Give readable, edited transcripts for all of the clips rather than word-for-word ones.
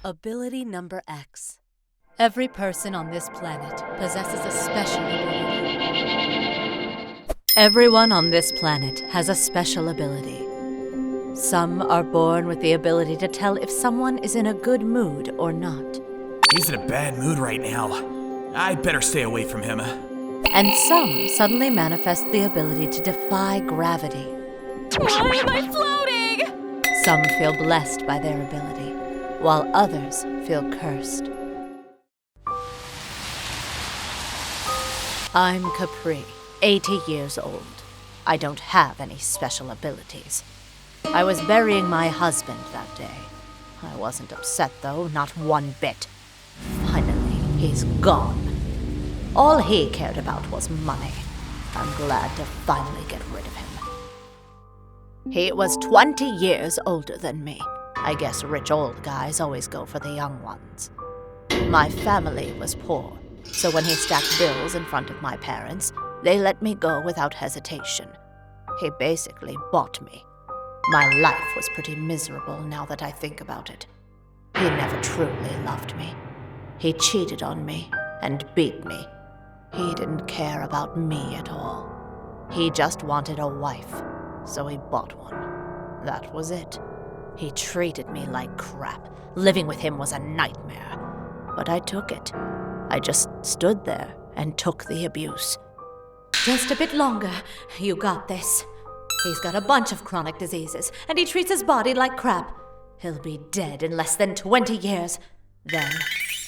Ability number X. Every person on this planet possesses a special ability. Everyone on this planet has a special ability. Some are born with the ability to tell if someone is in a good mood or not. He's in a bad mood right now. I'd better stay away from him. And some suddenly manifest the ability to defy gravity. Why am I floating? Some feel blessed by their ability, while others feel cursed. I'm Capri, 80 years old. I don't have any special abilities. I was burying my husband that day. I wasn't upset, though, not one bit. Finally, he's gone. All he cared about was money. I'm glad to finally get rid of him. He was 20 years older than me. I guess rich old guys always go for the young ones. My family was poor, so when he stacked bills in front of my parents, they let me go without hesitation. He basically bought me. My life was pretty miserable now that I think about it. He never truly loved me. He cheated on me and beat me. He didn't care about me at all. He just wanted a wife, so he bought one. That was it. He treated me like crap. Living with him was a nightmare. But I took it. I just stood there and took the abuse. Just a bit longer. You got this. He's got a bunch of chronic diseases, and he treats his body like crap. He'll be dead in less than 20 years. Then,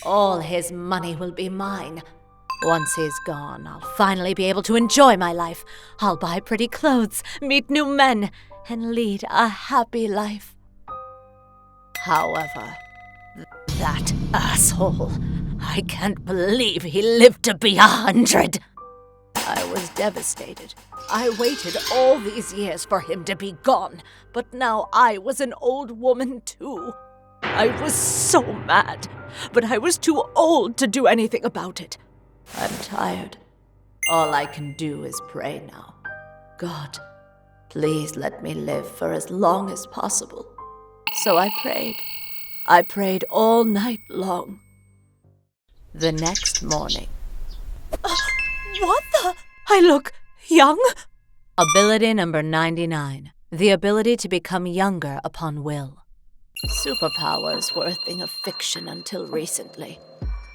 all his money will be mine. Once he's gone, I'll finally be able to enjoy my life. I'll buy pretty clothes, meet new men, and lead a happy life. However, that asshole, I can't believe he lived to be 100. I was devastated. I waited all these years for him to be gone, but now I was an old woman too. I was so mad, but I was too old to do anything about it. I'm tired. All I can do is pray now. God, please let me live for as long as possible. So I prayed. I prayed all night long. The next morning. What the? I look young? Ability number 99. The ability to become younger upon will. Superpowers were a thing of fiction until recently.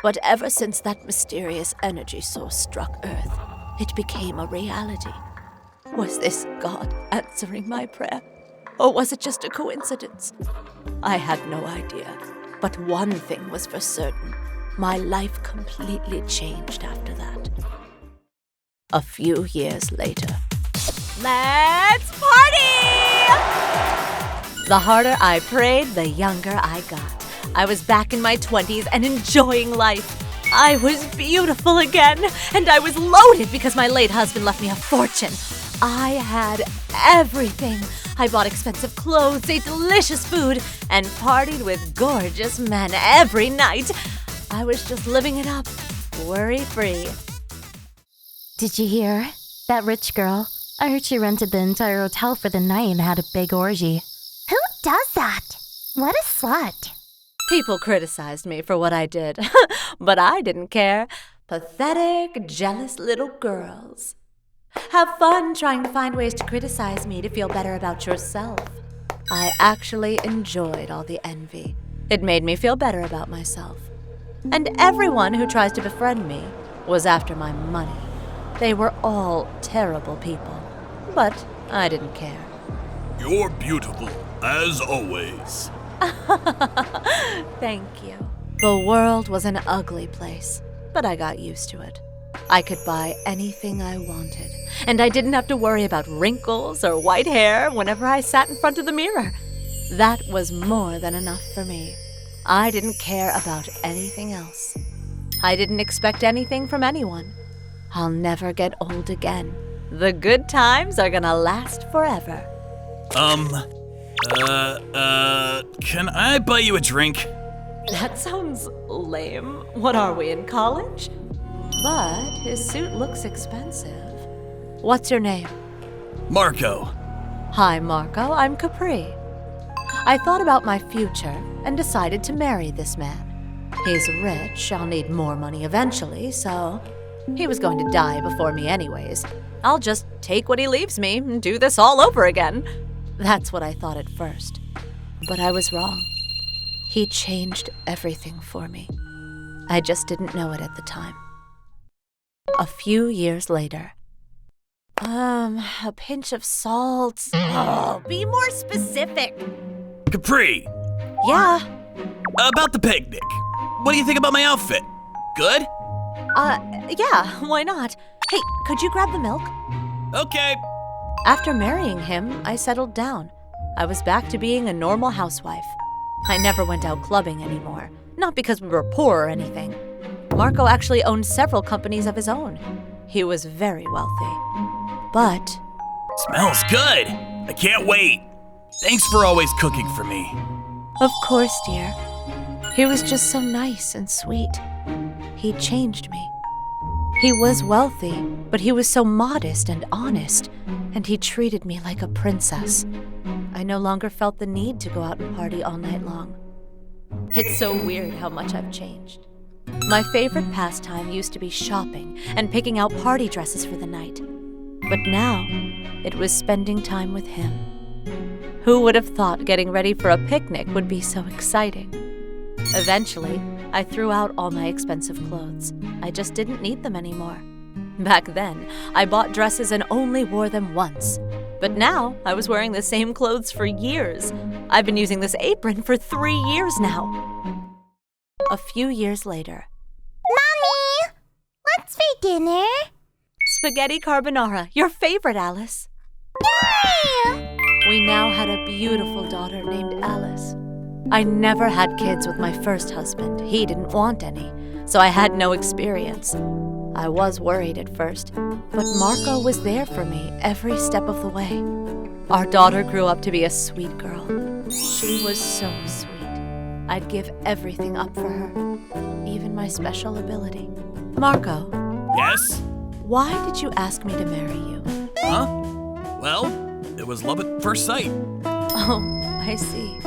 But ever since that mysterious energy source struck Earth, it became a reality. Was this God answering my prayer? Or was it just a coincidence? I had no idea. But one thing was for certain. My life completely changed after that. A few years later. Let's party! The harder I prayed, the younger I got. I was back in my 20s and enjoying life. I was beautiful again, and I was loaded because my late husband left me a fortune. I had everything. I bought expensive clothes, ate delicious food, and partied with gorgeous men every night. I was just living it up, worry-free. Did you hear? That rich girl. I heard she rented the entire hotel for the night and had a big orgy. Who does that? What a slut. People criticized me for what I did, but I didn't care. Pathetic, jealous little girls. Have fun trying to find ways to criticize me to feel better about yourself. I actually enjoyed all the envy. It made me feel better about myself. And everyone who tries to befriend me was after my money. They were all terrible people, but I didn't care. You're beautiful, as always. Thank you. The world was an ugly place, but I got used to it. I could buy anything I wanted, and I didn't have to worry about wrinkles or white hair whenever I sat in front of the mirror. That was more than enough for me. I didn't care about anything else. I didn't expect anything from anyone. I'll never get old again. The good times are gonna last forever. Can I buy you a drink? That sounds lame. What are we, in college? But his suit looks expensive. What's your name? Marco. Hi, Marco. I'm Capri. I thought about my future and decided to marry this man. He's rich, I'll need more money eventually, so he was going to die before me anyways. I'll just take what he leaves me and do this all over again. That's what I thought at first. But I was wrong. He changed everything for me. I just didn't know it at the time. A few years later. A pinch of salt. Oh, be more specific. Capri, Yeah. about the picnic. What do you think about my outfit? Good? Yeah, why not? Hey, could you grab the milk? Okay. After marrying him, I settled down. I was back to being a normal housewife. I never went out clubbing anymore. Not because we were poor or anything. Marco actually owned several companies of his own. He was very wealthy. But Smells good. I can't wait. Thanks for always cooking for me. of course, dear, he was just so nice and sweet. He changed me. He was wealthy, but he was so modest and honest, and he treated me like a princess. I no longer felt the need to go out and party all night long. It's so weird how much I've changed. My favorite pastime used to be shopping and picking out party dresses for the night. But now, it was spending time with him. Who would have thought getting ready for a picnic would be so exciting? Eventually, I threw out all my expensive clothes. I just didn't need them anymore. Back then, I bought dresses and only wore them once. But now, I was wearing the same clothes for years. I've been using this apron for 3 years now. A few years later. Mommy! What's for dinner? Spaghetti carbonara, your favorite, Alice. Yay! We now had a beautiful daughter named Alice. I never had kids with my first husband. He didn't want any, so I had no experience. I was worried at first, but Marco was there for me every step of the way. Our daughter grew up to be a sweet girl. She was so sweet. I'd give everything up for her, even my special ability. Marco, Yes? why did you ask me to marry you? Huh? Well, it was love at first sight. Oh, I see.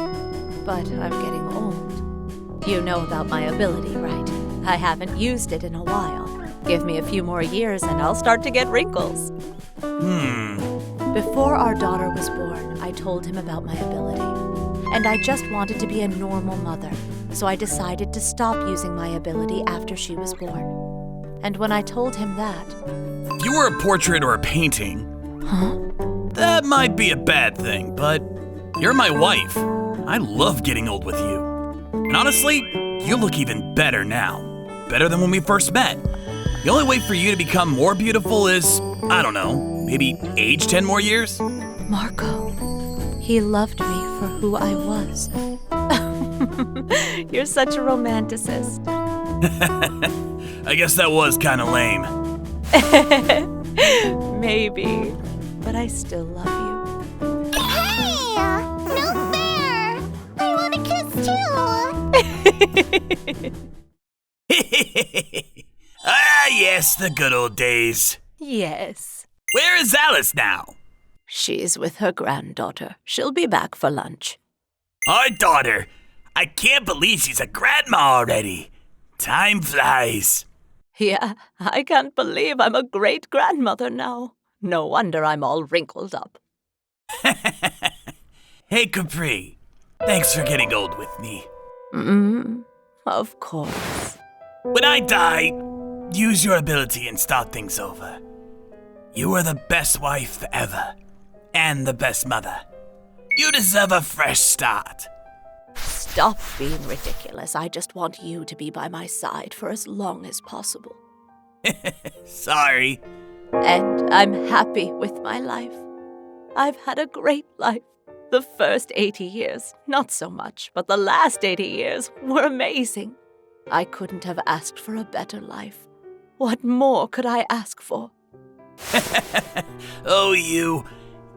But I'm getting old. You know about my ability, right? I haven't used it in a while. Give me a few more years and I'll start to get wrinkles. Before our daughter was born, I told him about my ability. And I just wanted to be a normal mother, so I decided to stop using my ability after she was born. And when I told him that, If you were a portrait or a painting, that might be a bad thing, but you're my wife. I love getting old with you. And honestly, you look even better now. Better than when we first met. The only way for you to become more beautiful is, I don't know, maybe age 10 more years? Marco, he loved me for who I was. You're such a romanticist. I guess that was kind of lame. Maybe, but I still love you. Hey! No fair! I want a kiss too! Ah, yes, the good old days. Yes. Where is Alice now? She's with her granddaughter. She'll be back for lunch. Our daughter. I can't believe she's a grandma already. Time flies. Yeah, I can't believe I'm a great-grandmother now. No wonder I'm all wrinkled up. Hey, Capri. Thanks for getting old with me. Of course. When I die, use your ability and start things over. You are the best wife ever, and the best mother. You deserve a fresh start. Stop being ridiculous. I just want you to be by my side for as long as possible. Sorry. And I'm happy with my life. I've had a great life. The first 80 years, not so much, but the last 80 years were amazing. I couldn't have asked for a better life. What more could I ask for? Oh,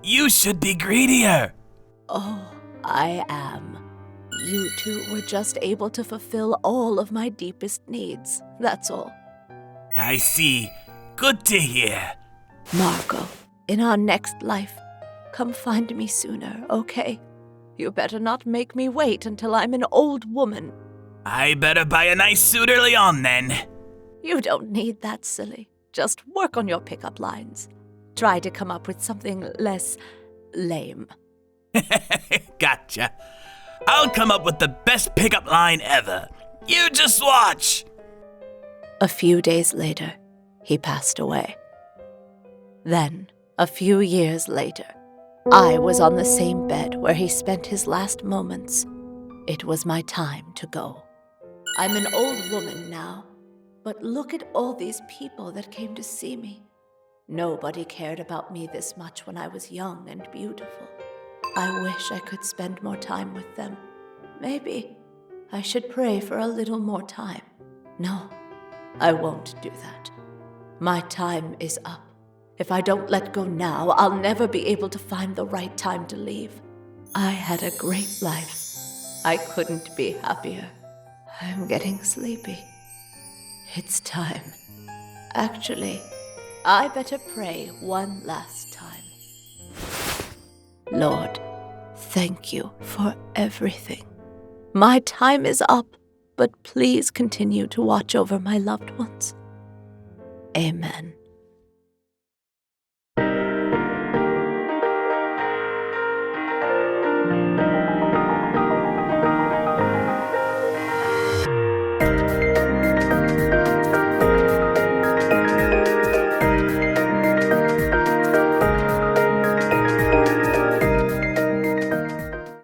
you should be greedier. Oh, I am. You two were just able to fulfill all of my deepest needs, that's all. I see. Good to hear. Marco, in our next life, come find me sooner, okay? You better not make me wait until I'm an old woman. I better buy a nice suit early on then. You don't need that, silly. Just work on your pickup lines. Try to come up with something less lame. Gotcha. I'll come up with the best pickup line ever. You just watch. A few days later, he passed away. Then, a few years later, I was on the same bed where he spent his last moments. It was my time to go. I'm an old woman now, but look at all these people that came to see me. Nobody cared about me this much when I was young and beautiful. I wish I could spend more time with them. Maybe I should pray for a little more time. No, I won't do that. My time is up. If I don't let go now, I'll never be able to find the right time to leave. I had a great life. I couldn't be happier. I'm getting sleepy. It's time. Actually, I better pray one last time. Lord, thank you for everything. My time is up, but please continue to watch over my loved ones. Amen.